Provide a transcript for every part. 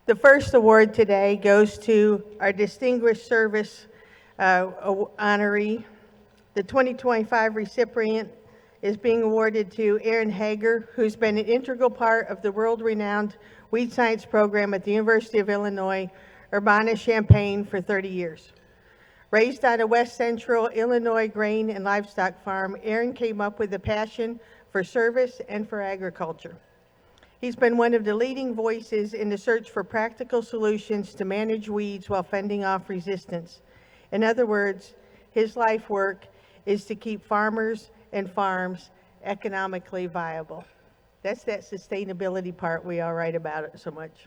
The first award today goes to our Distinguished Service honoree. The 2025 recipient is being awarded to Erin Hager, who's been an integral part of the world-renowned weed science program at the University of Illinois, Urbana-Champaign for 30 years. Raised on a West Central Illinois grain and livestock farm, Erin came up with a passion for service and for agriculture. He's been one of the leading voices in the search for practical solutions to manage weeds while fending off resistance. In other words, his life work is to keep farmers and farms economically viable. That's that sustainability part we all write about it so much.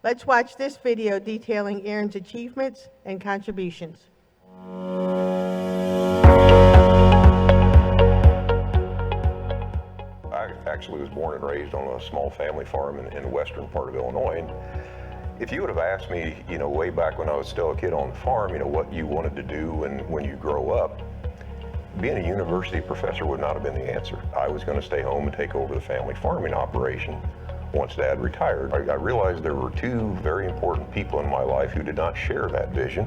Let's watch this video detailing Erin's achievements and contributions. I actually was born and raised on a small family farm in the western part of Illinois. And if you would have asked me, way back when I was still a kid on the farm, what you wanted to do when you grow up, being a university professor would not have been the answer. I was going to stay home and take over the family farming operation once Dad retired. I realized there were two very important people in my life who did not share that vision.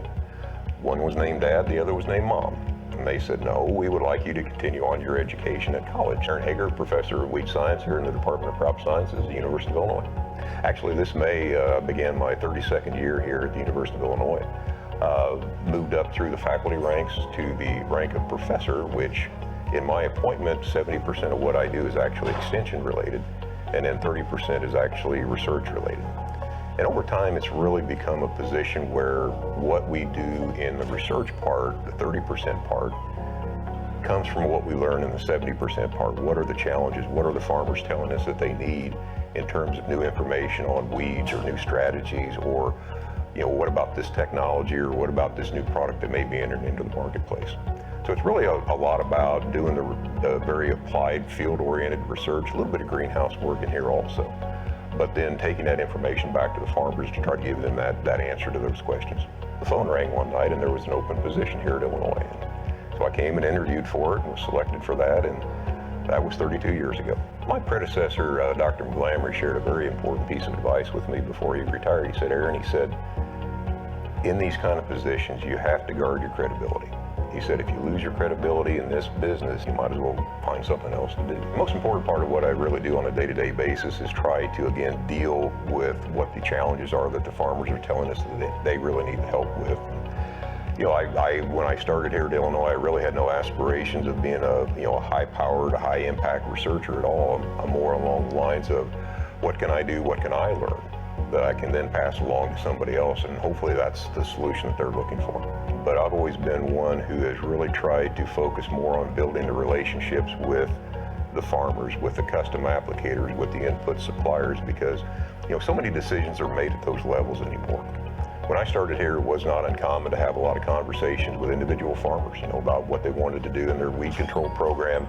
One was named Dad, the other was named Mom. And they said, no, we would like you to continue on your education at college. Erin Hager, professor of weed science here in the Department of Crop Sciences at the University of Illinois. Actually, this May began my 32nd year here at the University of Illinois. Moved up through the faculty ranks to the rank of professor, which in my appointment, 70% of what I do is actually extension related, and then 30% is actually research related. And over time, it's really become a position where what we do in the research part, the 30% part, comes from what we learn in the 70% part. What are the challenges? What are the farmers telling us that they need in terms of new information on weeds or new strategies, or what about this technology, or what about this new product that may be entered into the marketplace? So it's really a lot about doing the very applied, field-oriented research, a little bit of greenhouse work in here also, but then taking that information back to the farmers to try to give them that answer to those questions. The phone rang one night and there was an open position here at Illinois. So I came and interviewed for it and was selected for that, and that was 32 years ago. My predecessor, Dr. McGlamry, shared a very important piece of advice with me before he retired. He said, Erin, he said, in these kind of positions, you have to guard your credibility. He said, if you lose your credibility in this business, you might as well find something else to do. The most important part of what I really do on a day-to-day basis is try to, again, deal with what the challenges are that the farmers are telling us that they really need help with. When I started here at Illinois, I really had no aspirations of being a high-powered, high-impact researcher at all. I'm more along the lines of, what can I do, what can I learn that I can then pass along to somebody else, and hopefully that's the solution that they're looking for. But I've always been one who has really tried to focus more on building the relationships with the farmers, with the custom applicators, with the input suppliers, because so many decisions are made at those levels anymore. When I started here, it was not uncommon to have a lot of conversations with individual farmers, about what they wanted to do in their weed control program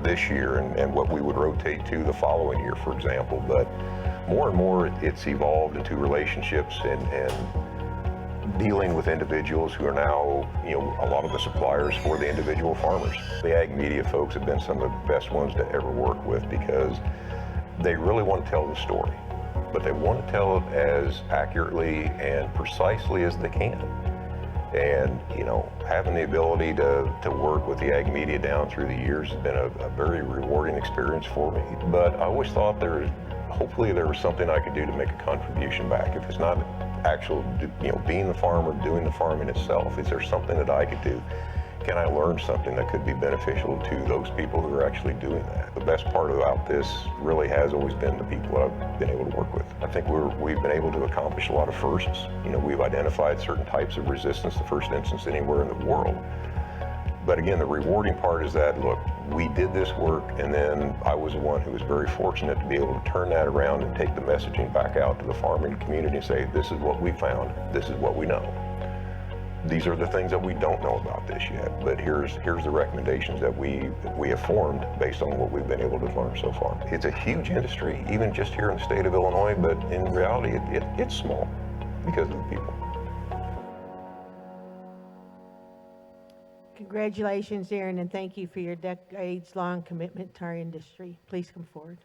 this year and what we would rotate to the following year, for example. But more and more, it's evolved into relationships and dealing with individuals who are now, a lot of the suppliers for the individual farmers. The ag media folks have been some of the best ones to ever work with, because they really want to tell the story, but they want to tell it as accurately and precisely as they can. And, having the ability to work with the ag media down through the years has been a very rewarding experience for me. But I always thought hopefully there was something I could do to make a contribution back. If it's not actual, being the farmer, doing the farming itself, is there something that I could do? Can I learn something that could be beneficial to those people who are actually doing that? The best part about this really has always been the people I've been able to work with. I think we've been able to accomplish a lot of firsts. We've identified certain types of resistance, the first instance anywhere in the world. But again, the rewarding part is that, look, we did this work, and then I was the one who was very fortunate to be able to turn that around and take the messaging back out to the farming community and say, this is what we found, this is what we know. These are the things that we don't know about this yet, but here's the recommendations that we have formed based on what we've been able to learn so far. It's a huge industry, even just here in the state of Illinois, but in reality, it's small because of the people. Congratulations, Erin, and thank you for your decades-long commitment to our industry. Please come forward.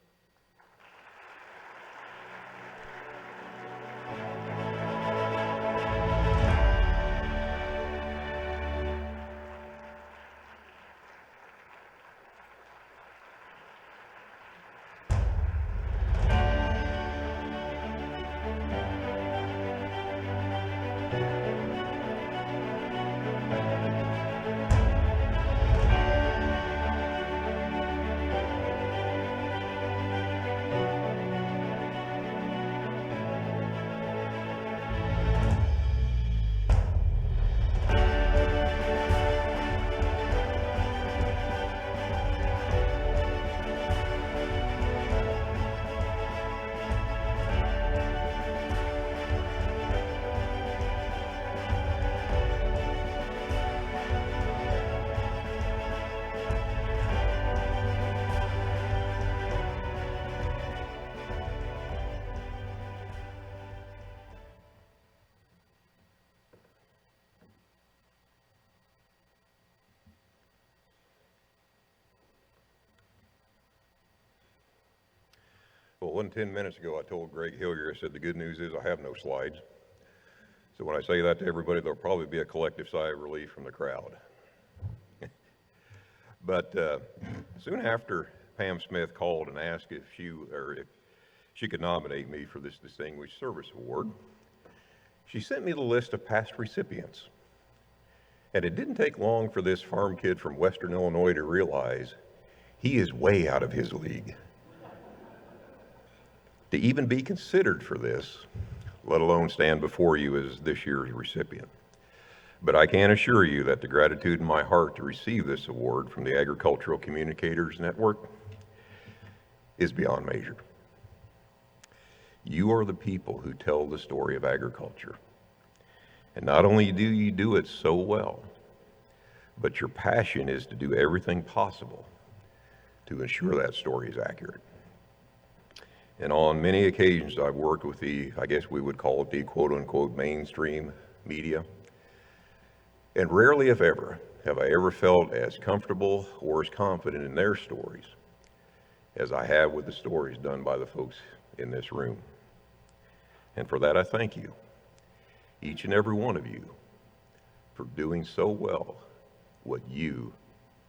Well, it wasn't 10 minutes ago I told Greg Hillier, I said, the good news is I have no slides. So when I say that to everybody, there'll probably be a collective sigh of relief from the crowd. But soon after Pam Smith called and asked if she could nominate me for this Distinguished Service Award, she sent me the list of past recipients. And it didn't take long for this farm kid from Western Illinois to realize he is way out of his league to even be considered for this, let alone stand before you as this year's recipient. But I can assure you that the gratitude in my heart to receive this award from the Agricultural Communicators Network is beyond measure. You are the people who tell the story of agriculture. And not only do you do it so well, but your passion is to do everything possible to ensure that story is accurate. And on many occasions, I've worked with I guess we would call it the quote-unquote mainstream media. And rarely, if ever, have I ever felt as comfortable or as confident in their stories as I have with the stories done by the folks in this room. And for that, I thank you, each and every one of you, for doing so well what you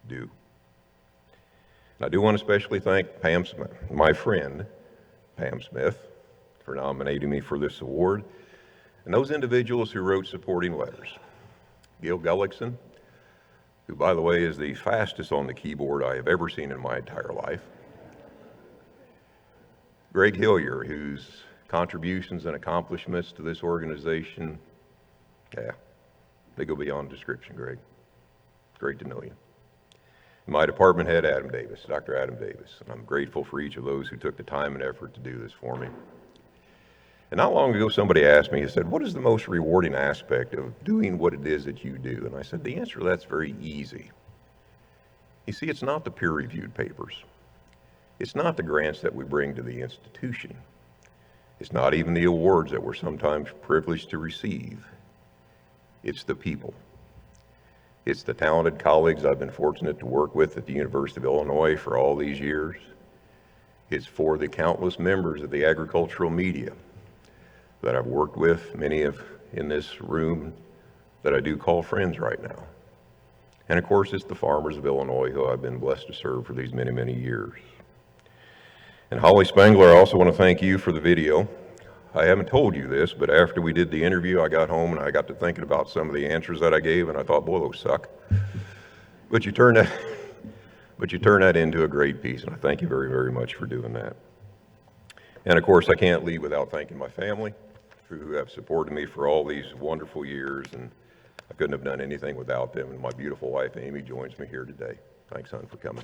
do. And I do want to especially thank my friend, Pam Smith, for nominating me for this award, and those individuals who wrote supporting letters. Gil Gullickson, who, by the way, is the fastest on the keyboard I have ever seen in my entire life. Greg Hillier, whose contributions and accomplishments to this organization, they go beyond description, Greg. It's great to know you. My department head, Dr. Adam Davis, and I'm grateful for each of those who took the time and effort to do this for me. And not long ago, somebody asked me, he said, what is the most rewarding aspect of doing what it is that you do? And I said, the answer to that's very easy. You see, it's not the peer-reviewed papers. It's not the grants that we bring to the institution. It's not even the awards that we're sometimes privileged to receive. It's the people. It's the talented colleagues I've been fortunate to work with at the University of Illinois for all these years. It's for the countless members of the agricultural media that I've worked with, many of in this room that I do call friends right now. And of course, it's the farmers of Illinois who I've been blessed to serve for these many, many years. And Holly Spangler, I also want to thank you for the video. I haven't told you this, but after we did the interview, I got home and I got to thinking about some of the answers that I gave, and I thought, boy, those suck. But you turned that into a great piece, and I thank you very, very much for doing that. And of course, I can't leave without thanking my family, who have supported me for all these wonderful years, and I couldn't have done anything without them. And my beautiful wife, Amy, joins me here today. Thanks, hon, for coming.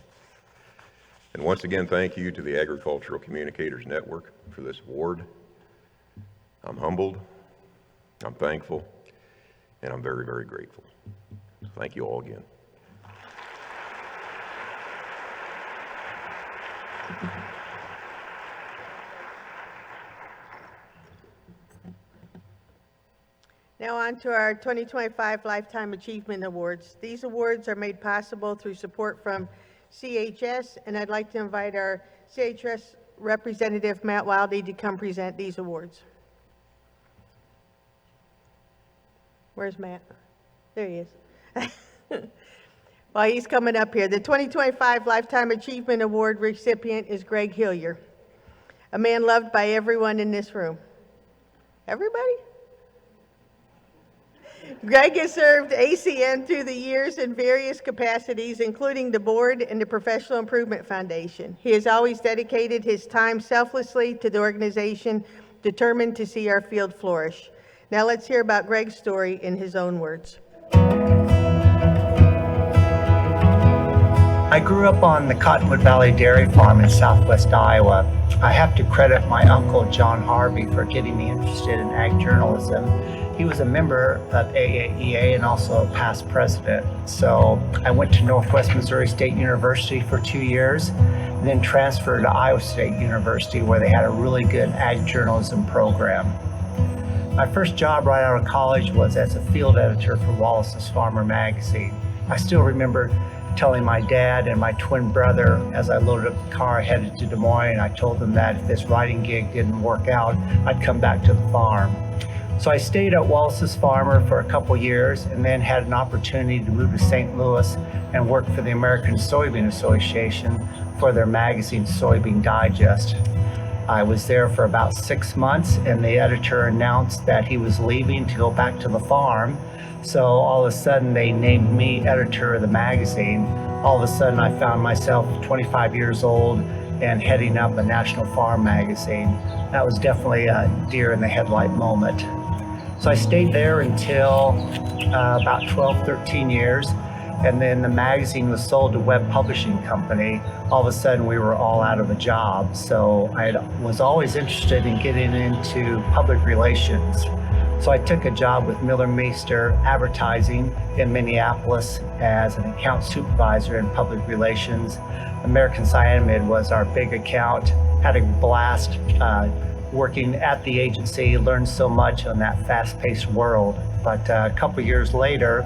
And once again, thank you to the Agricultural Communicators Network for this award. I'm humbled, I'm thankful, and I'm very, very grateful. So thank you all again. Now on to our 2025 Lifetime Achievement Awards. These awards are made possible through support from CHS, and I'd like to invite our CHS representative, Matt Wildy, to come present these awards. Where's Matt? There he is. Well, he's coming up here. The 2025 Lifetime Achievement Award recipient is Greg Hillier, a man loved by everyone in this room. Everybody? Greg has served ACN through the years in various capacities, including the board and the Professional Improvement Foundation. He has always dedicated his time selflessly to the organization, determined to see our field flourish. Now let's hear about Greg's story in his own words. I grew up on the Cottonwood Valley Dairy Farm in southwest Iowa. I have to credit my uncle, John Harvey, for getting me interested in ag journalism. He was a member of AAEA and also a past president. So I went to Northwest Missouri State University for 2 years, then transferred to Iowa State University, where they had a really good ag journalism program. My first job right out of college was as a field editor for Wallace's Farmer magazine. I still remember telling my dad and my twin brother as I loaded up the car headed to Des Moines. I told them that if this writing gig didn't work out, I'd come back to the farm. So I stayed at Wallace's Farmer for a couple years and then had an opportunity to move to St. Louis and work for the American Soybean Association for their magazine Soybean Digest. I was there for about 6 months, and the editor announced that he was leaving to go back to the farm. So all of a sudden they named me editor of the magazine. All of a sudden I found myself 25 years old and heading up a national farm magazine. That was definitely a deer in the headlight moment. So I stayed there until about 12, 13 years. And then the magazine was sold to Web Publishing Company. All of a sudden we were all out of a job. So I was always interested in getting into public relations. So I took a job with Miller Meester Advertising in Minneapolis as an account supervisor in public relations. American Cyanamid was our big account. Had a blast working at the agency, learned so much on that fast-paced world. But a couple years later,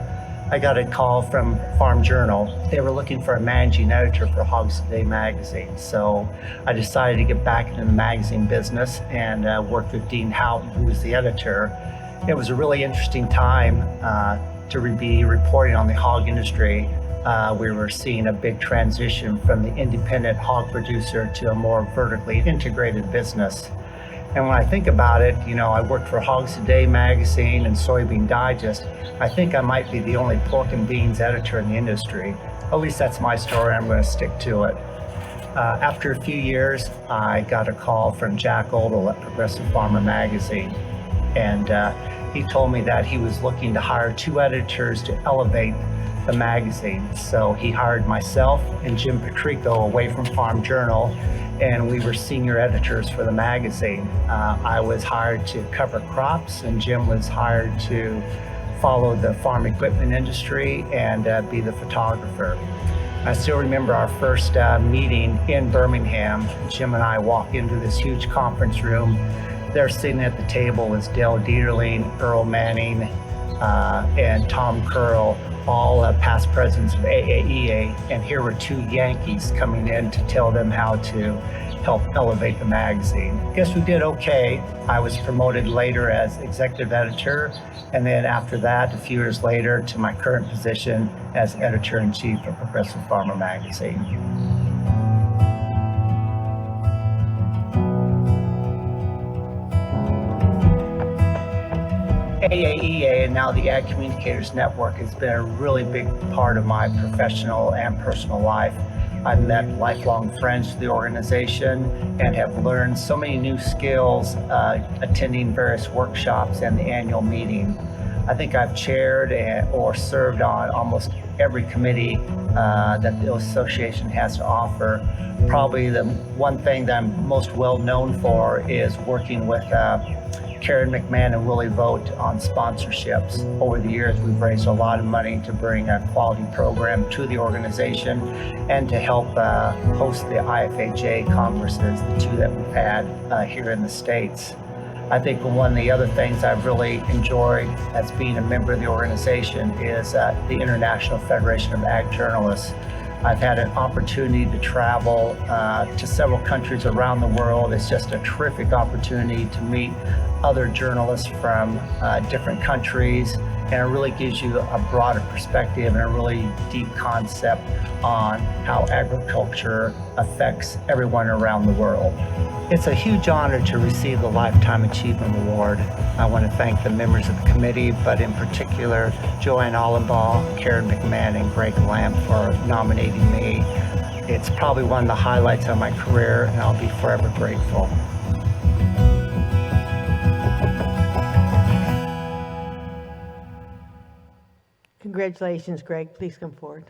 I got a call from Farm Journal. They were looking for a managing editor for Hogs Today magazine. So I decided to get back into the magazine business and worked with Dean Houghton, who was the editor. It was a really interesting time to be reporting on the hog industry. We were seeing a big transition from the independent hog producer to a more vertically integrated business. And when I think about it, you know, I worked for Hogs Today magazine and Soybean Digest. I think I might be the only pork and beans editor in the industry. At least that's my story. I'm going to stick to it. After a few years, I got a call from Jack Odell at Progressive Farmer magazine. And he told me that he was looking to hire 2 editors to elevate the magazine. So he hired myself and Jim Patrico away from Farm Journal, and we were senior editors for the magazine. I was hired to cover crops, and Jim was hired to follow the farm equipment industry and be the photographer. I still remember our first meeting in Birmingham. Jim and I walk into this huge conference room. There sitting at the table was Dale Dieterling, Earl Manning, and Tom Curl, all past presidents of AAEA, and here were 2 Yankees coming in to tell them how to help elevate the magazine. I guess we did okay. I was promoted later as executive editor, and then after that, a few years later, to my current position as editor-in-chief of Progressive Farmer magazine. AAEA and now the Ag Communicators Network has been a really big part of my professional and personal life. I've met lifelong friends to the organization and have learned so many new skills attending various workshops and the annual meeting. I think I've chaired or served on almost every committee that the association has to offer. Probably the one thing that I'm most well known for is working with Karen McMahon and Willie Vogt on sponsorships. Over the years, we've raised a lot of money to bring a quality program to the organization and to help host the IFAJ congresses, the 2 that we've had here in the States. I think one of the other things I've really enjoyed as being a member of the organization is the International Federation of Ag Journalists. I've had an opportunity to travel to several countries around the world. It's just a terrific opportunity to meet other journalists from different countries, and it really gives you a broader perspective and a really deep concept on how agriculture affects everyone around the world. It's a huge honor to receive the Lifetime Achievement Award. I want to thank the members of the committee, but in particular, Joanne Allenbaugh, Karen McMahon, and Greg Lamb for nominating me. It's probably one of the highlights of my career, and I'll be forever grateful. Congratulations, Greg. Please come forward.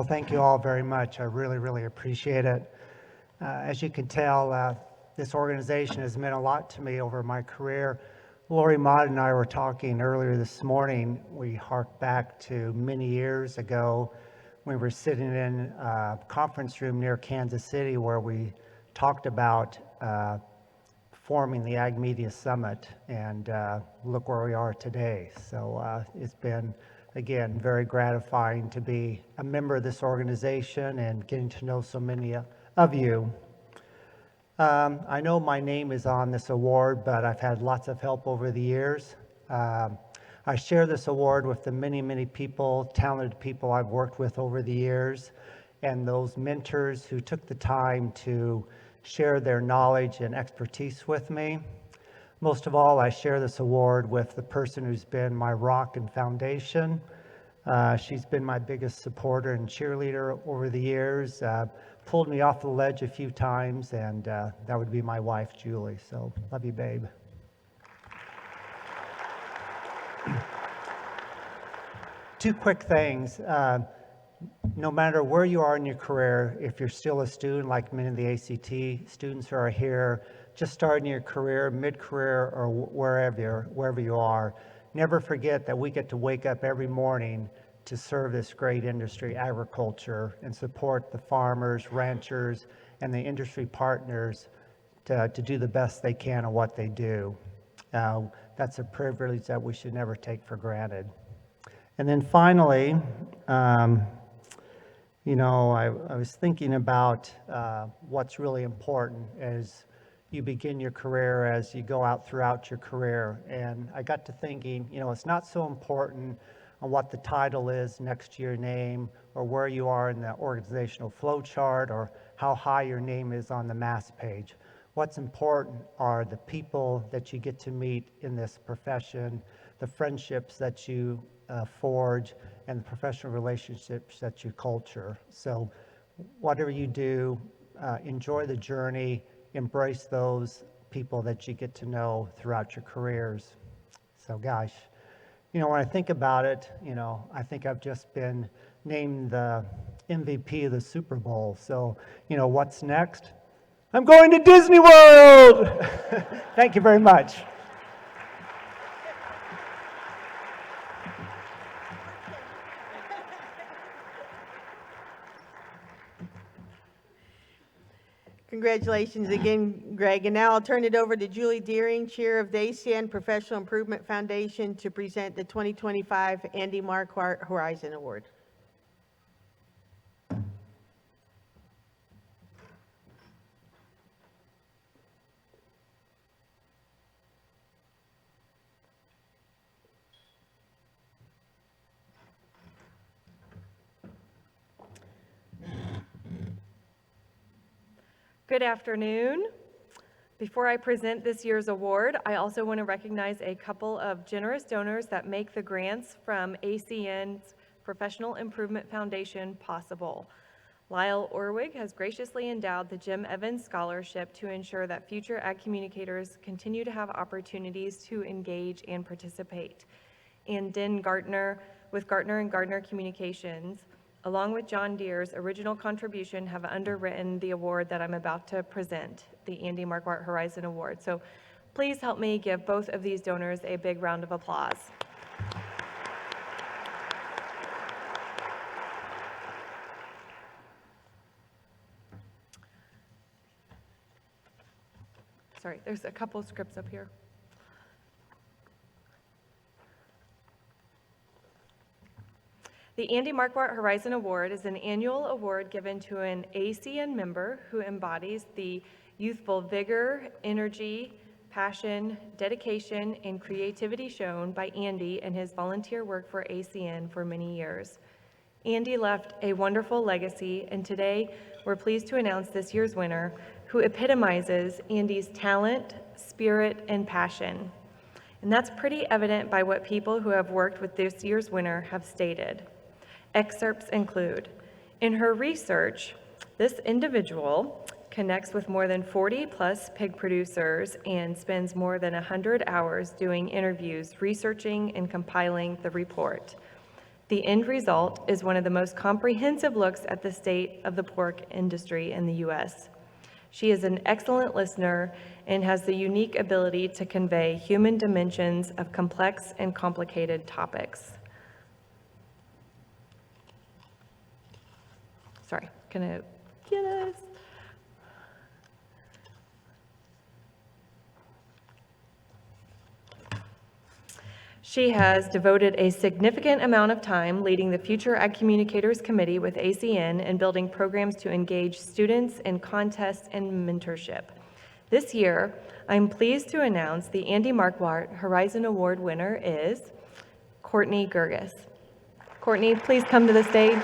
thank you all very much. I really, really appreciate it. As you can tell, this organization has meant a lot to me over my career. Lori Mott and I were talking earlier this morning. We harked back to many years ago. We were sitting in a conference room near Kansas City where we talked about forming the Ag Media Summit, and look where we are today. So it's been, again, very gratifying to be a member of this organization and getting to know so many of you. I know my name is on this award, but I've had lots of help over the years. I share this award with the many, many people, talented people I've worked with over the years, and those mentors who took the time to share their knowledge and expertise with me. Most of all, I share this award with the person who's been my rock and foundation. She's been my biggest supporter and cheerleader over the years, pulled me off the ledge a few times, and that would be my wife, Julie. So, love you, babe. Two quick things. No matter where you are in your career, if you're still a student, like many of the ACT students who are here, just starting your career, mid-career, or wherever you are, never forget that we get to wake up every morning to serve this great industry, agriculture, and support the farmers, ranchers, and the industry partners to do the best they can at what they do. That's a privilege that we should never take for granted. And then finally, you know, I was thinking about what's really important as you begin your career, as you go out throughout your career. And I got to thinking, you know, it's not so important on what the title is next to your name, or where you are in the organizational flow chart, or how high your name is on the mass page. What's important are the people that you get to meet in this profession, the friendships that you forge, and the professional relationships that you culture. So whatever you do, enjoy the journey, embrace those people that you get to know throughout your careers. So gosh, you know, when I think about it, you know, I think I've just been named the MVP of the Super Bowl. So, you know, what's next? I'm going to Disney World! Thank you very much. Congratulations again, Greg. And now I'll turn it over to Julie Deering, Chair of the ACN Professional Improvement Foundation, to present the 2025 Andy Marquardt Horizon Award. Good afternoon. Before I present this year's award, I also want to recognize a couple of generous donors that make the grants from ACN's Professional Improvement Foundation possible. Lyle Orwig has graciously endowed the Jim Evans Scholarship to ensure that future ag communicators continue to have opportunities to engage and participate. And Den Gardner with Gardner & Gardner Communications, along with John Deere's original contribution, have underwritten the award that I'm about to present, the Andy Marquardt Horizon Award. So please help me give both of these donors a big round of applause. Sorry, there's a couple scripts up here. The Andy Marquardt Horizon Award is an annual award given to an ACN member who embodies the youthful vigor, energy, passion, dedication, and creativity shown by Andy and his volunteer work for ACN for many years. Andy left a wonderful legacy, and today we're pleased to announce this year's winner, who epitomizes Andy's talent, spirit, and passion. And that's pretty evident by what people who have worked with this year's winner have stated. Excerpts include, in her research, this individual connects with more than 40+ pig producers and spends more than 100 hours doing interviews, researching, and compiling the report. The end result is one of the most comprehensive looks at the state of the pork industry in the U.S. She is an excellent listener and has the unique ability to convey human dimensions of complex and complicated topics. Sorry, can I get us? She has devoted a significant amount of time leading the Future Ag Communicators Committee with ACN and building programs to engage students in contests and mentorship. This year, I'm pleased to announce the Andy Marquardt Horizon Award winner is Courtney Gerges. Courtney, please come to the stage.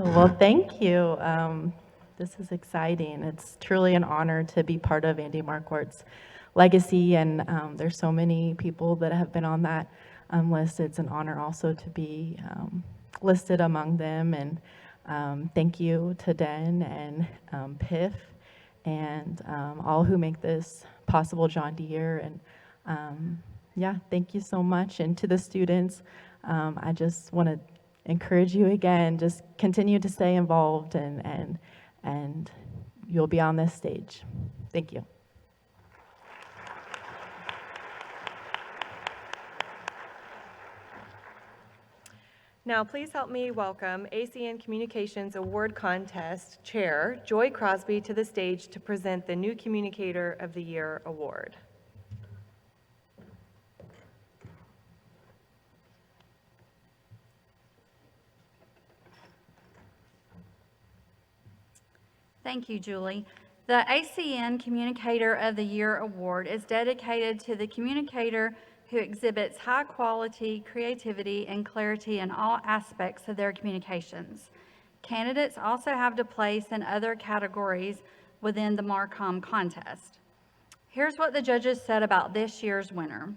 Well, thank you. This is exciting. It's truly an honor to be part of Andy Marquardt's legacy, and there's so many people that have been on that list. It's an honor also to be listed among them, and thank you to Den and PIF and all who make this possible, John Deere, and yeah, thank you so much. And to the students, I just want to encourage you again, just continue to stay involved, and you'll be on this stage. Thank you. Now, please help me welcome ACN Communications Award Contest Chair Joy Crosby to the stage to present the New Communicator of the Year Award. Thank you, Julie. The ACN Communicator of the Year Award is dedicated to the communicator who exhibits high quality, creativity, and clarity in all aspects of their communications. Candidates also have to place in other categories within the Marcom contest. Here's what the judges said about this year's winner.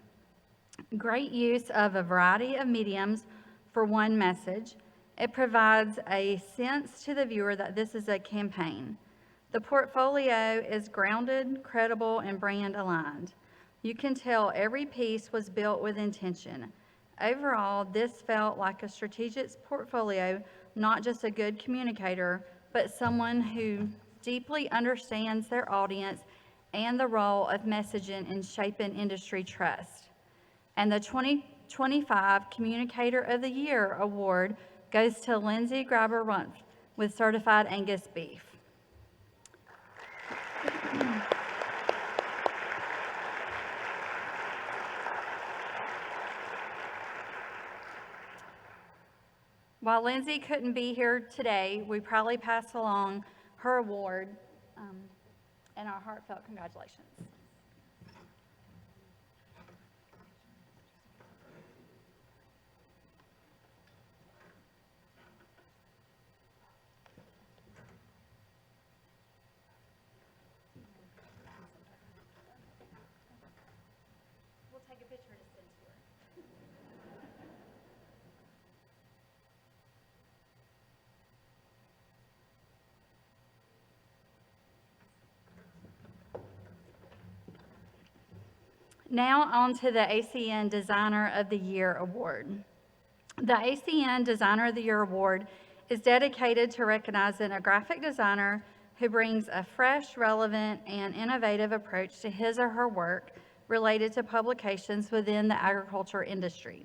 Great use of a variety of mediums for one message. It provides a sense to the viewer that this is a campaign. The portfolio is grounded, credible, and brand aligned. You can tell every piece was built with intention. Overall, this felt like a strategic portfolio, not just a good communicator, but someone who deeply understands their audience and the role of messaging in shaping industry trust. And the 2025 Communicator of the Year Award goes to Lindsay Graber-Rumpf with Certified Angus Beef. While Lindsay couldn't be here today, we proudly pass along her award and our heartfelt congratulations. We'll take a picture to send to her. Now on to the ACN Designer of the Year Award. The ACN Designer of the Year Award is dedicated to recognizing a graphic designer who brings a fresh, relevant, and innovative approach to his or her work related to publications within the agriculture industry.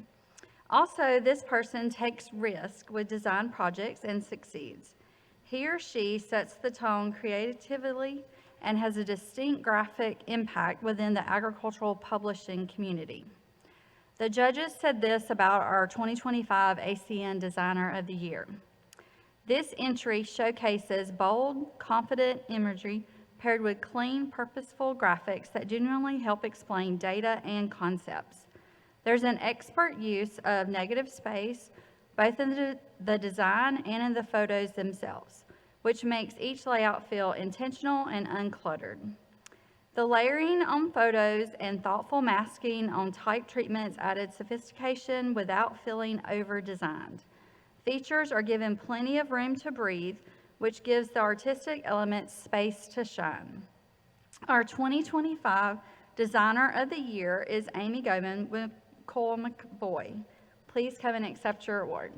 Also, this person takes risk with design projects and succeeds. He or she sets the tone creatively and has a distinct graphic impact within the agricultural publishing community. The judges said this about our 2025 ACN Designer of the Year. This entry showcases bold, confident imagery paired with clean, purposeful graphics that genuinely help explain data and concepts. There's an expert use of negative space, both in the design and in the photos themselves, which makes each layout feel intentional and uncluttered. The layering on photos and thoughtful masking on type treatments added sophistication without feeling over-designed. Features are given plenty of room to breathe, which gives the artistic elements space to shine. Our 2025 Designer of the Year is Amy Goman with Cole McBoy. Please come and accept your award.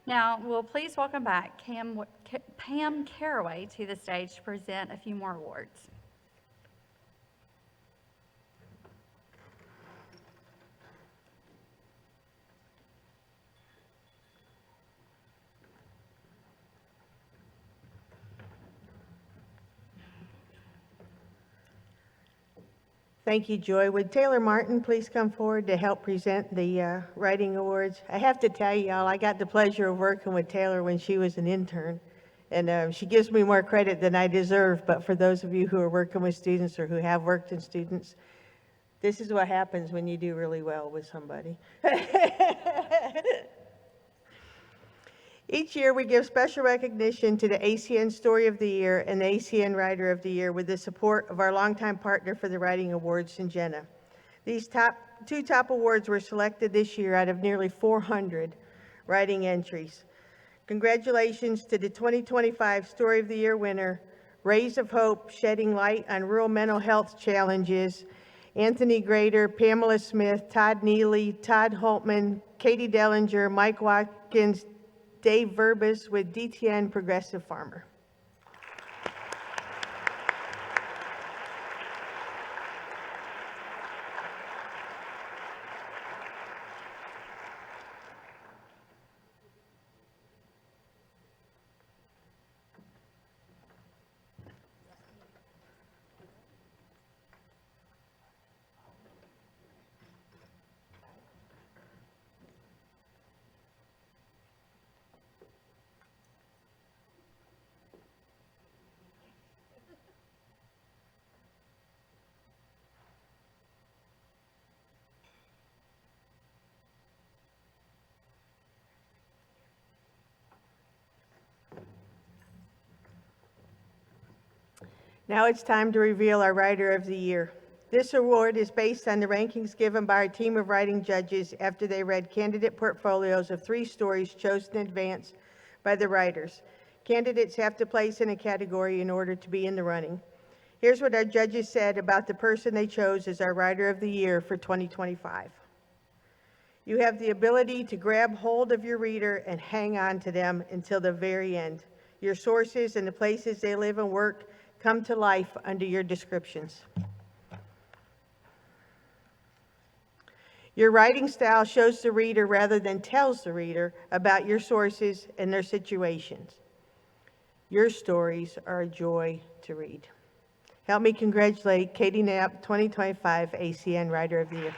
Now, we'll please welcome back Pam Caraway to the stage to present a few more awards. Thank you, Joy. Would Taylor Martin please come forward to help present the writing awards? I have to tell y'all, I got the pleasure of working with Taylor when she was an intern, and she gives me more credit than I deserve, but for those of you who are working with students or who have worked in students, this is what happens when you do really well with somebody. Each year, we give special recognition to the ACN Story of the Year and the ACN Writer of the Year with the support of our longtime partner for the Writing Awards, Syngenta. These two top awards were selected this year out of nearly 400 writing entries. Congratulations to the 2025 Story of the Year winner, Rays of Hope, Shedding Light on Rural Mental Health Challenges, Anthony Grader, Pamela Smith, Todd Neely, Todd Holtman, Katie Dellinger, Mike Watkins, Dave Verbis with DTN Progressive Farmer. Now it's time to reveal our Writer of the Year. This award is based on the rankings given by our team of writing judges after they read candidate portfolios of 3 stories chosen in advance by the writers. Candidates have to place in a category in order to be in the running. Here's what our judges said about the person they chose as our Writer of the Year for 2025. You have the ability to grab hold of your reader and hang on to them until the very end. Your sources and the places they live and work come to life under your descriptions. Your writing style shows the reader rather than tells the reader about your sources and their situations. Your stories are a joy to read. Help me congratulate Katie Knapp, 2025 ACN Writer of the Year.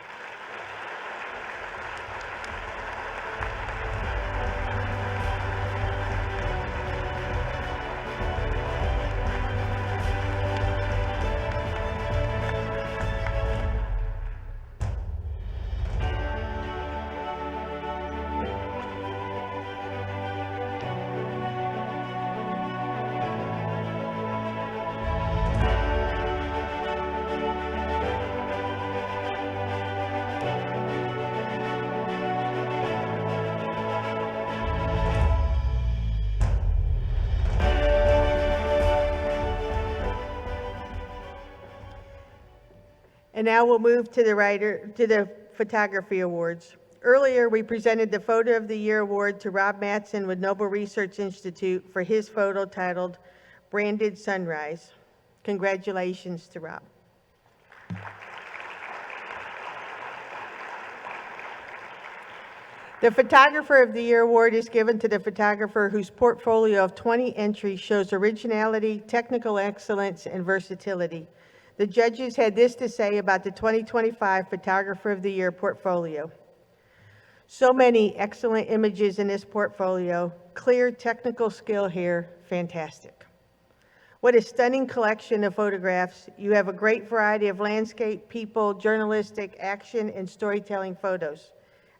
And now we'll move to the photography awards. Earlier, we presented the Photo of the Year award to Rob Matson with Noble Research Institute for his photo titled Branded Sunrise. Congratulations to Rob. The Photographer of the Year award is given to the photographer whose portfolio of 20 entries shows originality, technical excellence, and versatility. The judges had this to say about the 2025 Photographer of the Year portfolio. So many excellent images in this portfolio, clear technical skill here, fantastic. What a stunning collection of photographs. You have a great variety of landscape, people, journalistic, action, and storytelling photos.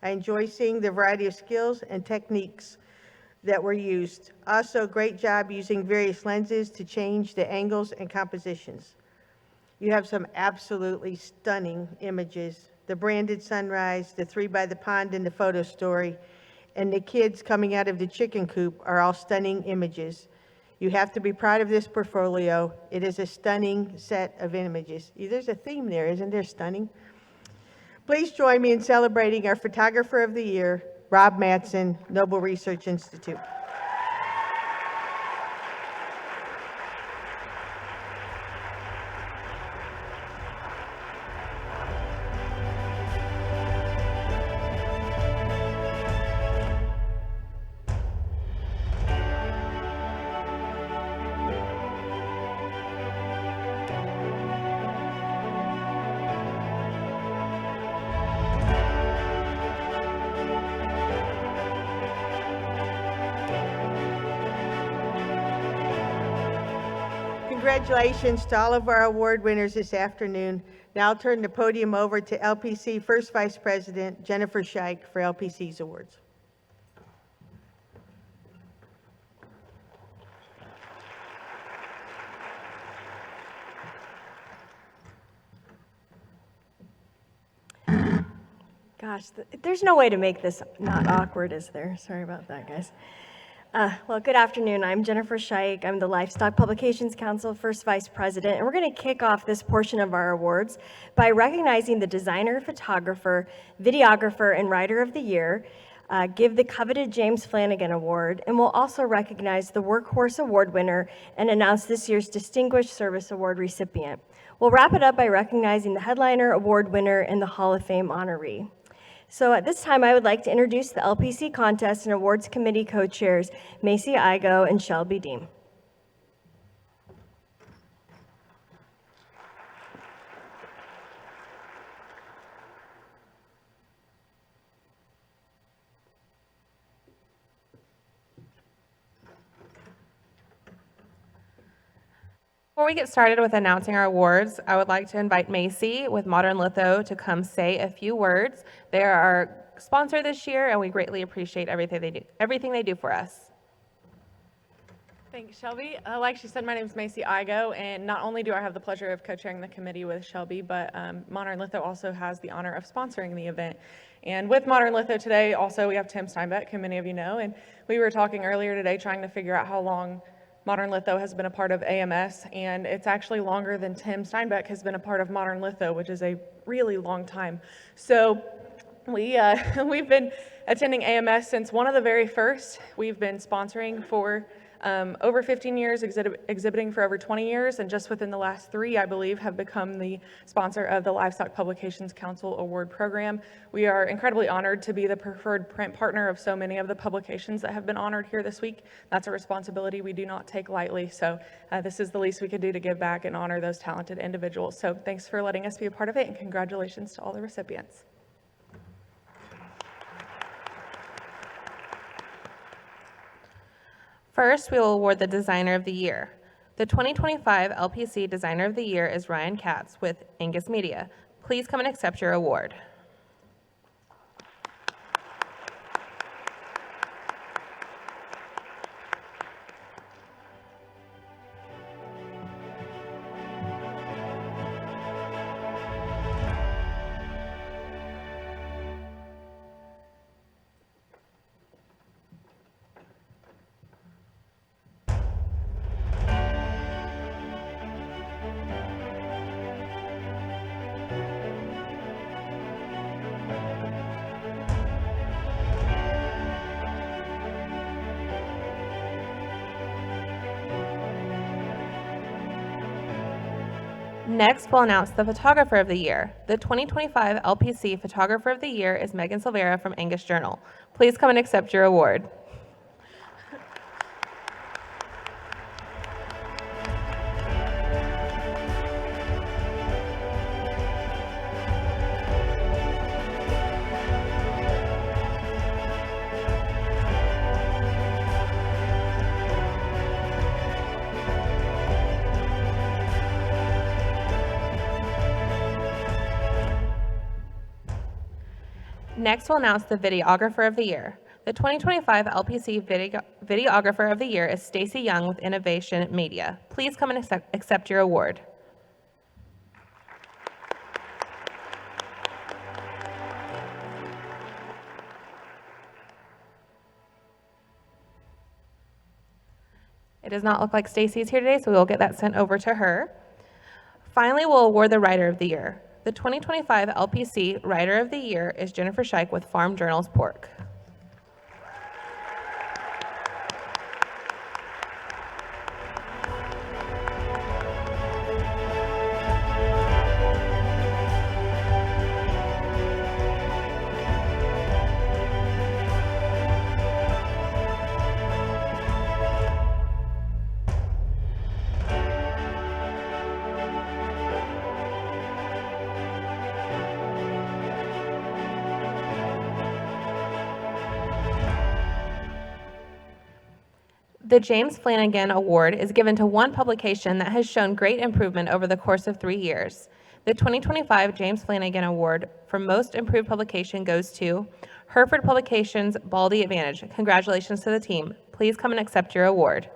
I enjoy seeing the variety of skills and techniques that were used. Also, great job using various lenses to change the angles and compositions. You have some absolutely stunning images. The branded sunrise, the 3 by the pond in the photo story, and the kids coming out of the chicken coop are all stunning images. You have to be proud of this portfolio. It is a stunning set of images. There's a theme there, isn't there? Stunning. Please join me in celebrating our Photographer of the Year, Rob Matson, Noble Research Institute. Congratulations to all of our award winners this afternoon. Now I'll turn the podium over to LPC First Vice President Jennifer Scheich for LPC's awards. Gosh, there's no way to make this not awkward, is there? Sorry about that, guys. Well, good afternoon. I'm Jennifer Scheich. I'm the Livestock Publications Council First Vice President, and we're going to kick off this portion of our awards by recognizing the designer, photographer, videographer, and writer of the year, give the coveted James Flanagan Award, and we'll also recognize the Workhorse Award winner and announce this year's Distinguished Service Award recipient. We'll wrap it up by recognizing the headliner, award winner, and the Hall of Fame honoree. So at this time, I would like to introduce the LPC Contest and Awards Committee co-chairs, Macy Igo and Shelby Deem. Before we get started with announcing our awards, I would like to invite Macy with Modern Litho to come say a few words. They are our sponsor this year, and we greatly appreciate everything they do for us. Thanks, Shelby. Like she said, my name is Macy Igo, and not only do I have the pleasure of co-chairing the committee with Shelby, but Modern Litho also has the honor of sponsoring the event. And with Modern Litho today, also we have Tim Steinbeck, who many of you know, and we were talking earlier today trying to figure out how long Modern Litho has been a part of AMS, and it's actually longer than Tim Steinbeck has been a part of Modern Litho, which is a really long time. So we've been attending AMS since one of the very first. We've been sponsoring for over 15 years, exhibiting for over 20 years, and just within the last 3, I believe, have become the sponsor of the Livestock Publications Council Award Program. We are incredibly honored to be the preferred print partner of so many of the publications that have been honored here this week. That's a responsibility we do not take lightly, so this is the least we could do to give back and honor those talented individuals. So thanks for letting us be a part of it, and congratulations to all the recipients. First, we will award the Designer of the Year. The 2025 LPC Designer of the Year is Ryan Katz with Angus Media. Please come and accept your award. Next, we'll announce the Photographer of the Year. The 2025 LPC Photographer of the Year is Megan Silvera from Angus Journal. Please come and accept your award. Next, we'll announce the Videographer of the Year. The 2025 LPC Videographer of the Year is Stacy Young with Innovation Media. Please come and accept your award. It does not look like Stacy is here today, so we will get that sent over to her. Finally, we'll award the Writer of the Year. The 2025 LPC Writer of the Year is Jennifer Scheich with Farm Journal's Pork. The James Flanagan Award is given to one publication that has shown great improvement over the course of 3 years. The 2025 James Flanagan Award for Most Improved Publication goes to Hereford Publications Baldy Advantage. Congratulations to the team. Please come and accept your award.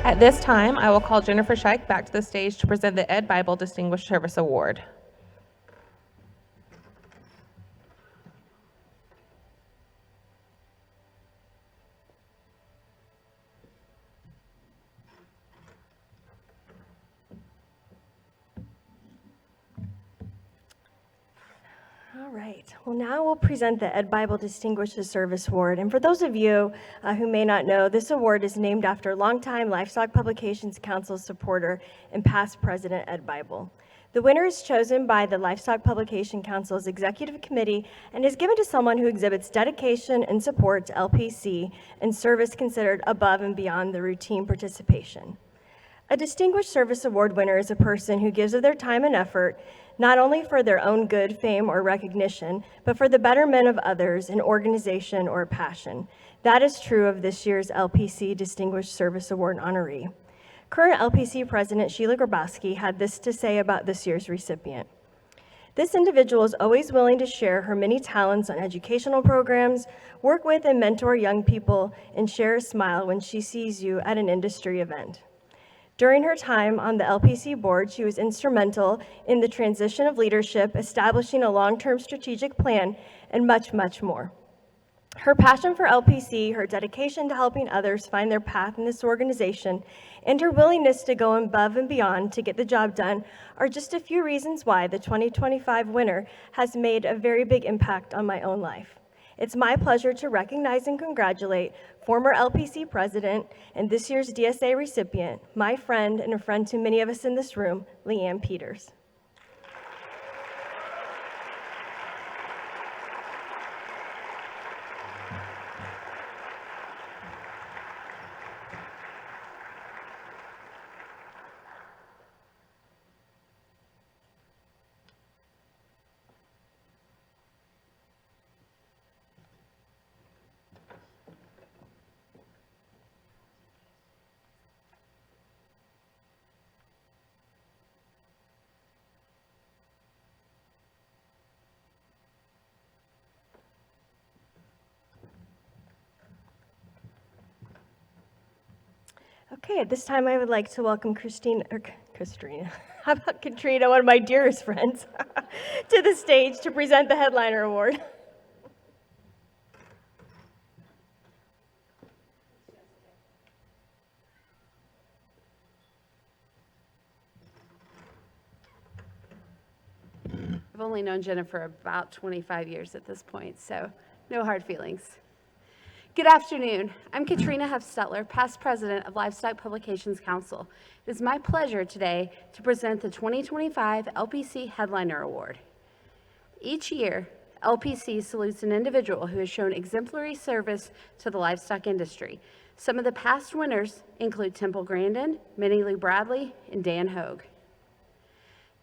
At this time, I will call Jennifer Scheich back to the stage to present the Ed Bible Distinguished Service Award. All right. Well, now we'll present the Ed Bible Distinguished Service Award. And for those of you who may not know, this award is named after longtime Livestock Publications Council supporter and past president Ed Bible. The winner is chosen by the Livestock Publication Council's executive committee and is given to someone who exhibits dedication and support to LPC and service considered above and beyond the routine participation. A Distinguished Service Award winner is a person who gives of their time and effort not only for their own good, fame, or recognition, but for the betterment of others, an organization, or a passion. That is true of this year's LPC Distinguished Service Award honoree. Current LPC President Sheila Grabowski had this to say about this year's recipient. This individual is always willing to share her many talents on educational programs, work with and mentor young people, and share a smile when she sees you at an industry event. During her time on the LPC board, she was instrumental in the transition of leadership, establishing a long-term strategic plan, and much, much more. Her passion for LPC, her dedication to helping others find their path in this organization, and her willingness to go above and beyond to get the job done are just a few reasons why the 2025 winner has made a very big impact on my own life. It's my pleasure to recognize and congratulate former LPC president and this year's DSA recipient, my friend and a friend to many of us in this room, Leanne Peters. Okay, at this time I would like to welcome Christina. how about Katrina, one of my dearest friends, to the stage to present the Headliner Award. I've only known Jennifer about 25 years at this point, so no hard feelings. Good afternoon. I'm Katrina Huffstetler, past president of Livestock Publications Council. It is my pleasure today to present the 2025 LPC Headliner Award. Each year, LPC salutes an individual who has shown exemplary service to the livestock industry. Some of the past winners include Temple Grandin, Minnie Lou Bradley, and Dan Hogue.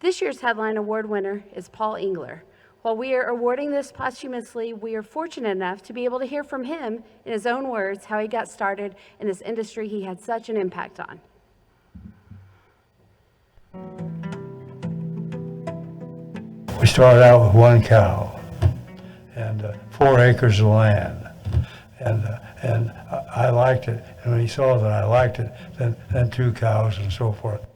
This year's Headline Award winner is Paul Engler. While we are awarding this posthumously, we are fortunate enough to be able to hear from him in his own words how he got started in this industry he had such an impact on. We started out with one cow and 4 acres of land, and I liked it. And when he saw that I liked it, then 2 cows and so forth.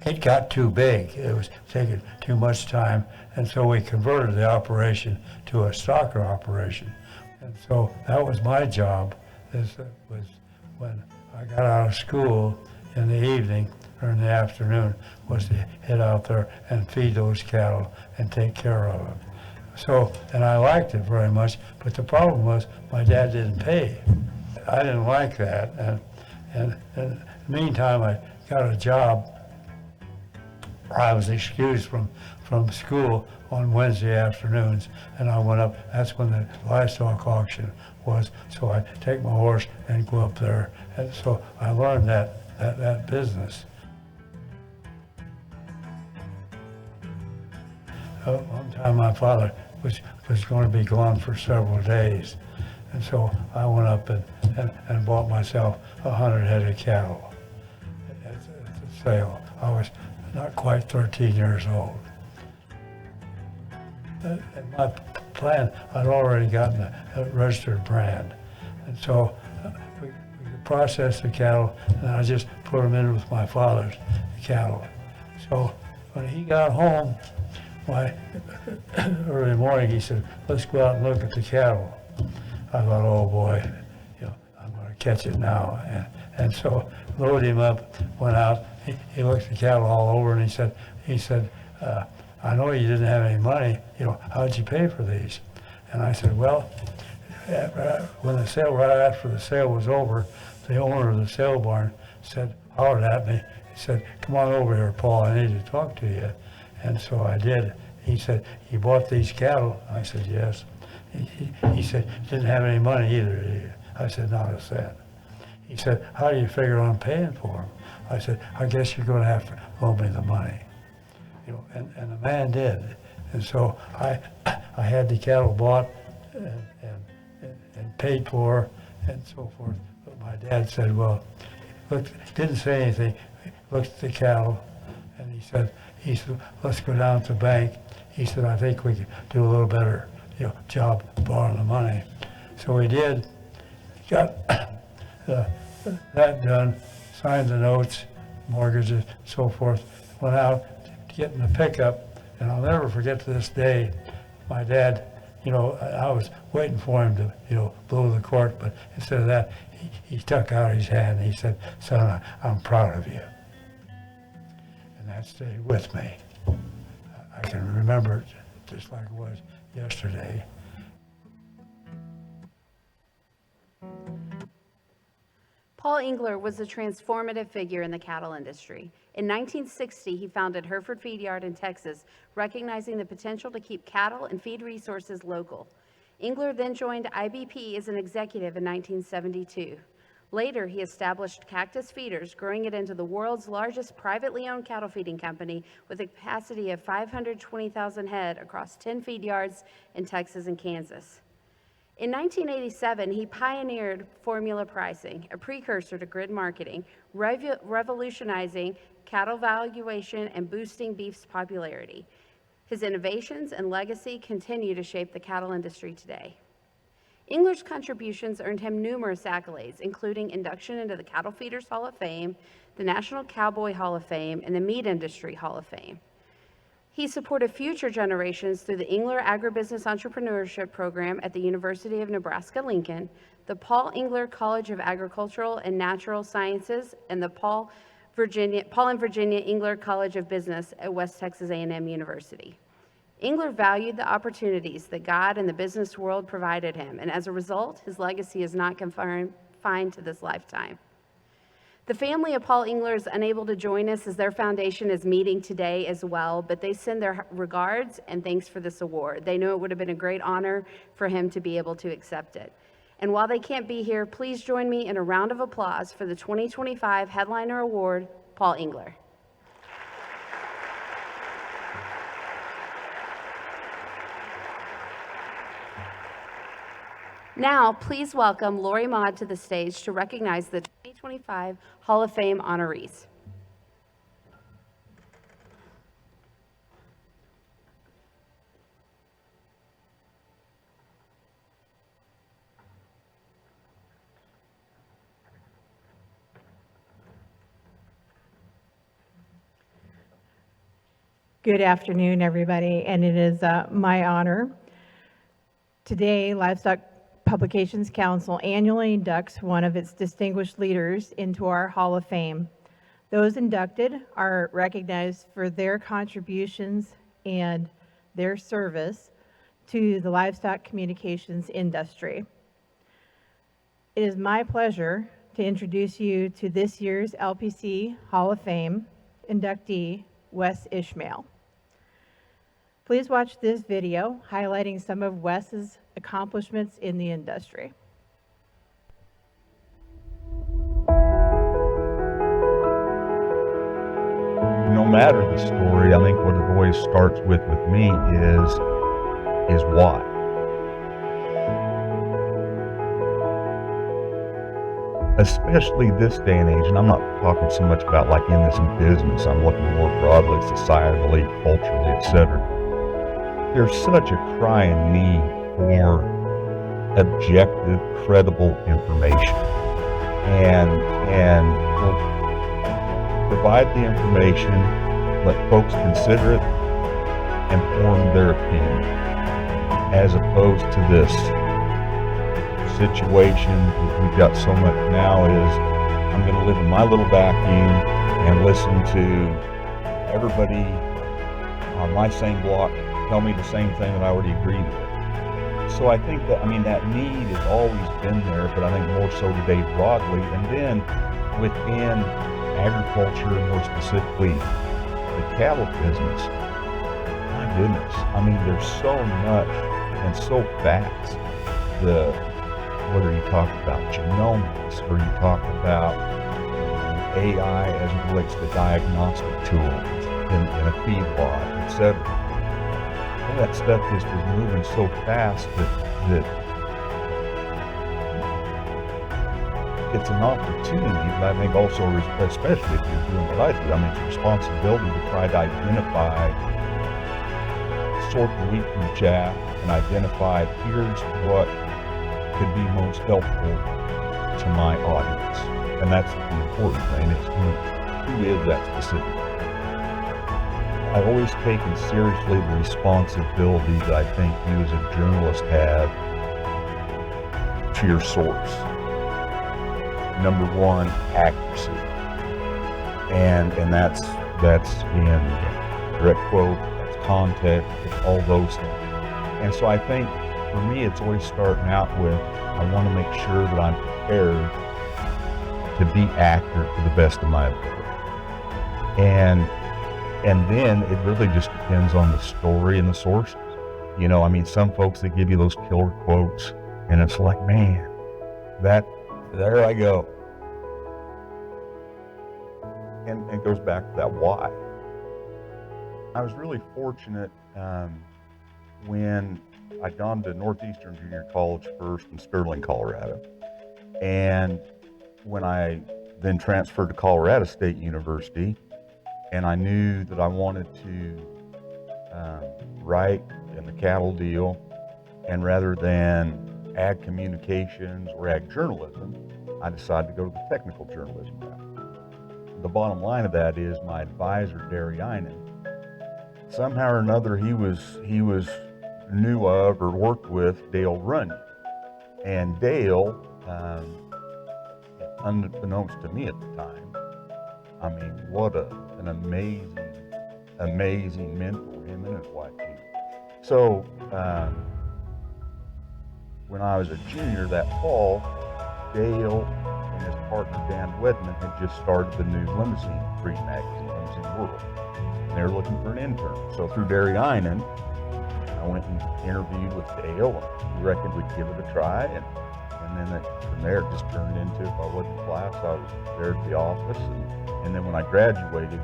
It got too big. It was taking too much time, and so we converted the operation to a stocker operation. And so that was my job. Was when I got out of school in the evening or in the afternoon, was to head out there and feed those cattle and take care of them. So, and I liked it very much, but the problem was my dad didn't pay. I didn't like that, and in the meantime I got a job. I was excused from school on Wednesday afternoons, and I went up. That's when the livestock auction was. So I take my horse and go up there, and so I learned that business. One time my father was going to be gone for several days, and so I went up and bought myself 100 head of cattle at the sale. I was not quite 13 years old. And my plan, I'd already gotten a registered brand. And so we could process the cattle, and I just put them in with my father's cattle. So when he got home, early morning, he said, let's go out and look at the cattle. I thought, oh boy, I'm going to catch it now. And so loaded him up, went out. He looked the cattle all over, and he said, I know you didn't have any money. How'd you pay for these? And I said, well, when the sale, right after the sale was over, the owner of the sale barn hollered at me. He said, come on over here, Paul. I need to talk to you. And so I did. He said, you bought these cattle? I said, yes. He said, didn't have any money either, did you? I said, not a cent. He said, how do you figure on paying for them? I said, I guess you're going to have to loan me the money. And the man did. And so I had the cattle bought and paid for and so forth. But my dad said, well, didn't say anything. Looked at the cattle, and he said, let's go down to the bank. He said, I think we could do a little better job borrowing the money. So we did. Got that done, signed the notes, mortgages, so forth, went out to get in the pickup, and I'll never forget to this day, my dad, I was waiting for him to, blow the cork, but instead of that, he stuck out his hand and he said, son, I'm proud of you. And that stayed with me. I can remember it just like it was yesterday. Paul Engler was a transformative figure in the cattle industry. In 1960, he founded Hereford Feed Yard in Texas, recognizing the potential to keep cattle and feed resources local. Engler then joined IBP as an executive in 1972. Later, he established Cactus Feeders, growing it into the world's largest privately owned cattle feeding company with a capacity of 520,000 head across 10 feed yards in Texas and Kansas. In 1987, he pioneered formula pricing, a precursor to grid marketing, revolutionizing cattle valuation and boosting beef's popularity. His innovations and legacy continue to shape the cattle industry today. Engler's contributions earned him numerous accolades, including induction into the Cattle Feeders Hall of Fame, the National Cowboy Hall of Fame, and the Meat Industry Hall of Fame. He supported future generations through the Engler Agribusiness Entrepreneurship Program at the University of Nebraska-Lincoln, the Paul Engler College of Agricultural and Natural Sciences, and the Paul and Virginia Engler College of Business at West Texas A&M University. Engler valued the opportunities that God and the business world provided him, and as a result, his legacy is not confined to this lifetime. The family of Paul Engler is unable to join us as their foundation is meeting today as well, but they send their regards and thanks for this award. They know it would have been a great honor for him to be able to accept it. And while they can't be here, please join me in a round of applause for the 2025 Headliner Award, Paul Engler. Now, please welcome Lori Maud to the stage to recognize the 2025 Hall of Fame honorees. Good afternoon, everybody, and it is my honor. Today, Livestock Publications Council annually inducts one of its distinguished leaders into our Hall of Fame. Those inducted are recognized for their contributions and their service to the livestock communications industry. It is my pleasure to introduce you to this year's LPC Hall of Fame inductee, Wes Ishmael. Please watch this video highlighting some of Wes's accomplishments in the industry. No matter the story, I think what it always starts with me is why. Especially this day and age, and I'm not talking so much about like in this business, I'm looking more broadly, societally, culturally, etc. There's such a crying need for objective, credible information. And we'll provide the information, let folks consider it, and form their opinion, as opposed to this situation that we've got so much now is, I'm going to live in my little vacuum and listen to everybody on my same block tell me the same thing that I already agree with. So I think that, that need has always been there, but I think more so today broadly. And then within agriculture, more specifically the cattle business, my goodness, there's so much and so fast. Whether you talk about genomics or you talk about AI as it relates to diagnostic tools in a feedlot, etc. All that stuff just is moving so fast that it's an opportunity, but I think also, especially if you're doing what I do, it's a responsibility to try to identify, sort the wheat from the chaff, and identify, here's what could be most helpful to my audience. And that's the important thing, is who is that specific? I've always taken seriously the responsibility that I think you as a journalist have to your source. Number one, accuracy. And that's in direct quote, that's context, it's all those things. And so I think for me, it's always starting out with, I want to make sure that I'm prepared to be accurate to the best of my ability. And then it really just depends on the story and the sources. Some folks that give you those killer quotes, and it's like, man, there I go. And it goes back to that why. I was really fortunate when I'd gone to Northeastern Junior College first in Sterling, Colorado. And when I then transferred to Colorado State University, and I knew that I wanted to write in the cattle deal, and rather than ag communications or ag journalism, I decided to go to the technical journalism route. The bottom line of that is my advisor, Derry Einen, somehow or another he was knew of or worked with Dale Runyon. And Dale, unbeknownst to me at the time, I mean, what an amazing mentor, him and his wife too. So when I was a junior that fall, Dale and his partner Dan Wedman had just started the new limousine breed magazine, Limousine World. And they were looking for an intern. So through Derry Einen, I went and interviewed with Dale, and he reckoned we'd give it a try. And then from there, it just turned into, if I wasn't in class, I was there at the office. And then when I graduated,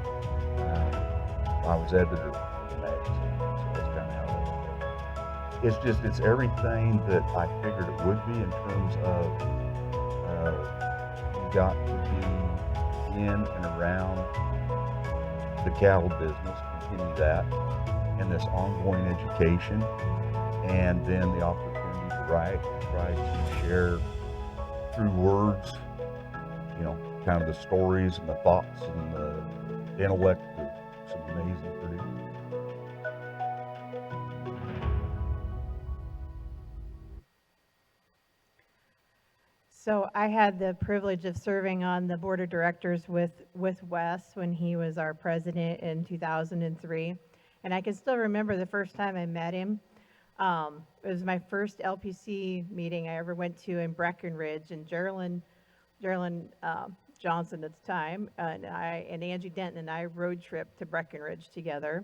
I was editor of the magazine. So that's kind of how that worked. It's everything that I figured it would be in terms of you got to be in and around the cattle business, continue that, and this ongoing education, and then the opportunity to write and try to share through words, kind of the stories and the thoughts and the intellect of some amazing producers. So I had the privilege of serving on the board of directors with Wes when he was our president in 2003. And I can still remember the first time I met him. It was my first LPC meeting I ever went to in Breckenridge, and Geraldine Johnson at the time, and Angie Denton and I road trip to Breckenridge together.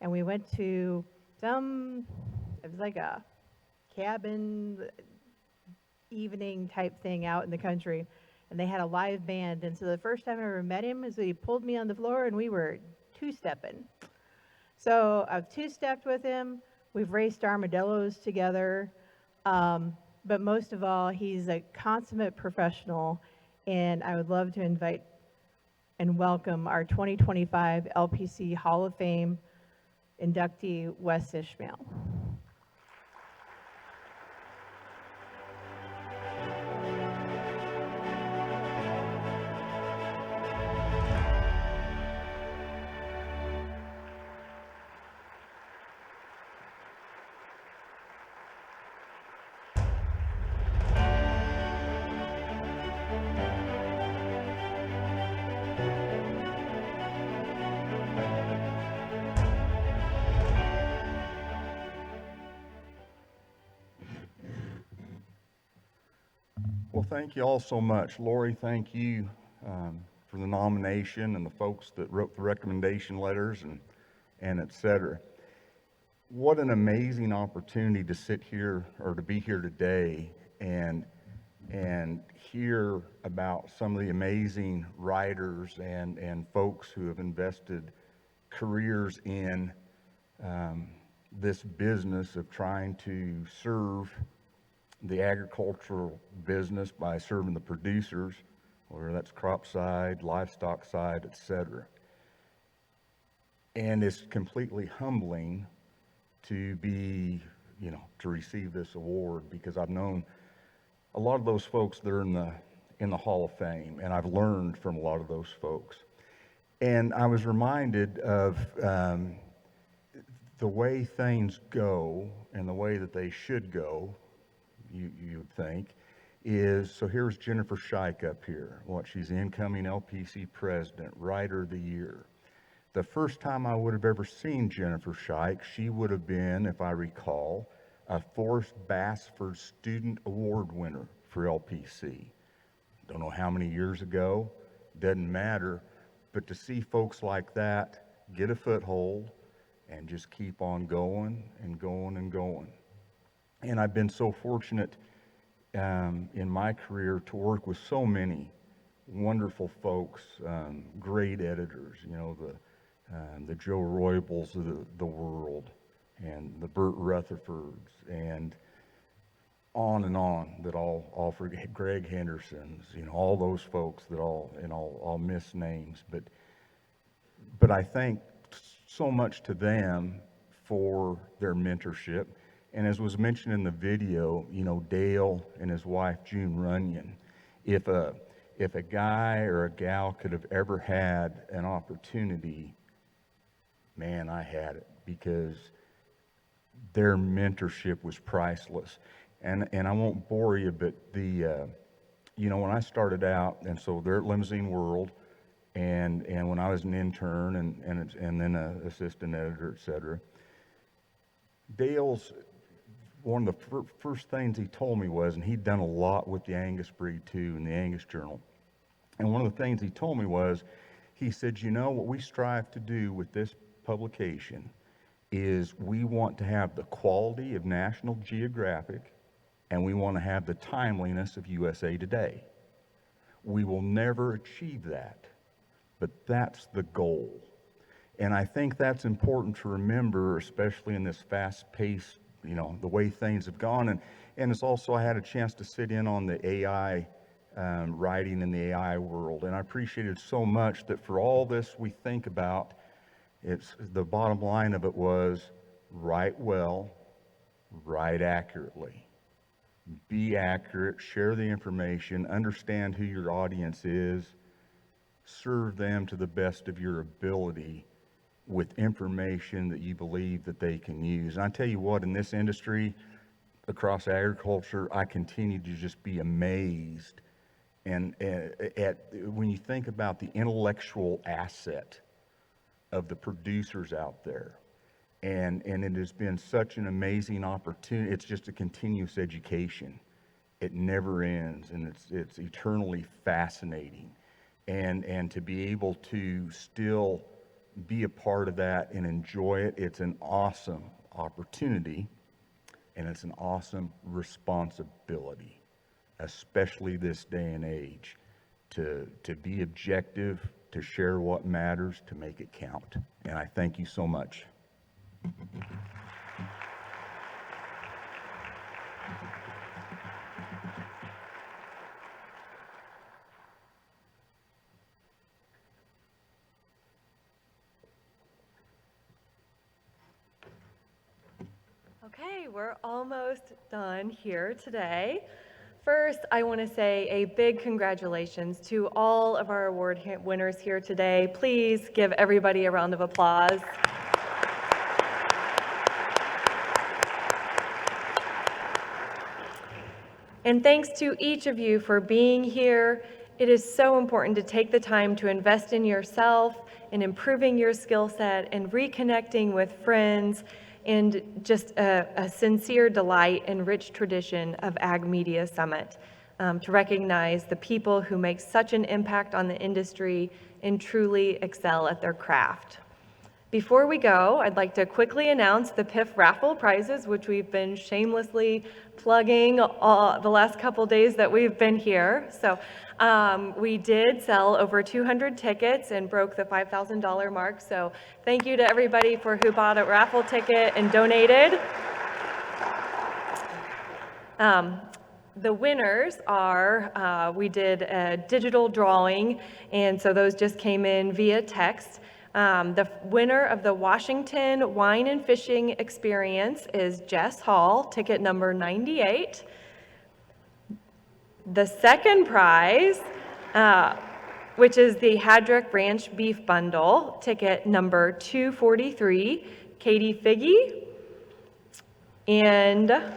And we went to it was like a cabin evening type thing out in the country, and they had a live band. And so the first time I ever met him is he pulled me on the floor and we were two-stepping. So I've two-stepped with him. We've raced armadillos together. But most of all, he's a consummate professional, and I would love to invite and welcome our 2025 LPC Hall of Fame inductee, Wes Ishmael. Well, thank you all so much. Lori, thank you for the nomination and the folks that wrote the recommendation letters and et cetera. What an amazing opportunity to sit here or to be here today and hear about some of the amazing writers and folks who have invested careers in this business of trying to serve the agricultural business by serving the producers, whether that's crop side, livestock side, et cetera. And it's completely humbling to be, to receive this award, because I've known a lot of those folks that are in the Hall of Fame, and I've learned from a lot of those folks. And I was reminded of the way things go and the way that they should go, you would think, is, so here's Jennifer Scheich up here. She's the incoming LPC president, writer of the year. The first time I would have ever seen Jennifer Scheich, she would have been, if I recall, a Forrest Bassford Student Award winner for LPC. Don't know how many years ago, doesn't matter, but to see folks like that get a foothold and just keep on going and going and going. And I've been so fortunate in my career to work with so many wonderful folks, great editors, the Joe Roybals of the world, and the Burt Rutherfords, and on, that all forget, Greg Henderson's, all those folks that I'll miss names, but I thank so much to them for their mentorship. And as was mentioned in the video, you know, Dale and his wife, June Runyon, if a guy or a gal could have ever had an opportunity, man, I had it, because their mentorship was priceless. And I won't bore you, but you know, when I started out, and so they're at Limousine World, and when I was an intern and then an assistant editor, et cetera, Dale's, one of the first things he told me was, and he'd done a lot with the Angus breed too, in the Angus Journal, and one of the things he told me was, he said, you know, what we strive to do with this publication is we want to have the quality of National Geographic, and we want to have the timeliness of USA Today. We will never achieve that, but that's the goal. And I think that's important to remember, especially in this fast-paced, you know, the way things have gone. And it's also, I had a chance to sit in on the AI writing in the AI world, and I appreciated so much that for all this we think about, it's the bottom line of it was write well, write accurately. Be accurate, share the information, understand who your audience is, serve them to the best of your ability with information that you believe that they can use. And I tell you what, in this industry, across agriculture, I continue to just be amazed and at when you think about the intellectual asset of the producers out there. And it has been such an amazing opportunity. It's just a continuous education. It never ends, and it's eternally fascinating. And to be able to still be a part of that and enjoy it, it's an awesome opportunity, and it's an awesome responsibility, especially this day and age, to be objective, to share what matters, to make it count. And I thank you so much. Okay, we're almost done here today. First, I want to say a big congratulations to all of our award winners here today. Please give everybody a round of applause. And thanks to each of you for being here. It is so important to take the time to invest in yourself, in improving your skill set, and reconnecting with friends, and just a sincere delight and rich tradition of Ag Media Summit, to recognize the people who make such an impact on the industry and truly excel at their craft. Before we go, I'd like to quickly announce the PIF raffle prizes, which we've been shamelessly plugging the last couple days that we've been here. So we did sell over 200 tickets and broke the $5,000 mark. So thank you to everybody who bought a raffle ticket and donated. The winners are, we did a digital drawing, and so those just came in via text. The winner of the Washington Wine and Fishing Experience is Jess Hall, ticket number 98. The second prize, which is the Hadrick Ranch Beef Bundle, ticket number 243, Katie Figge. And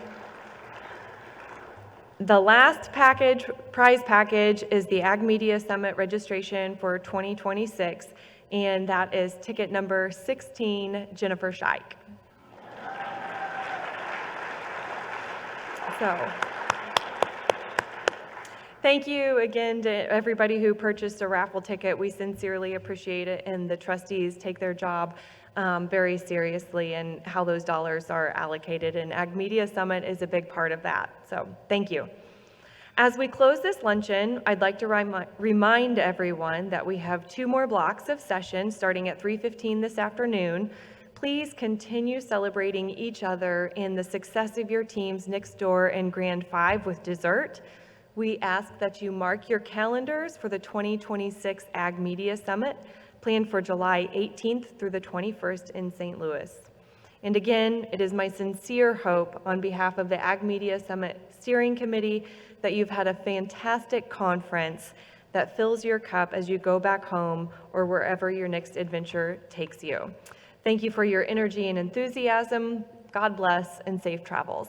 the last prize package is the Ag Media Summit registration for 2026. And that is ticket number 16, Jennifer Scheich. So, thank you again to everybody who purchased a raffle ticket. We sincerely appreciate it, and the trustees take their job very seriously and how those dollars are allocated, and Ag Media Summit is a big part of that. So, thank you. As we close this luncheon, I'd like to remind everyone that we have 2 more blocks of session starting at 3:15 this afternoon. Please continue celebrating each other and the success of your teams next door in Grand 5 with dessert. We ask that you mark your calendars for the 2026 Ag Media Summit, planned for July 18th through the 21st in St. Louis. And again, it is my sincere hope on behalf of the Ag Media Summit Steering Committee that you've had a fantastic conference that fills your cup as you go back home or wherever your next adventure takes you. Thank you for your energy and enthusiasm. God bless and safe travels.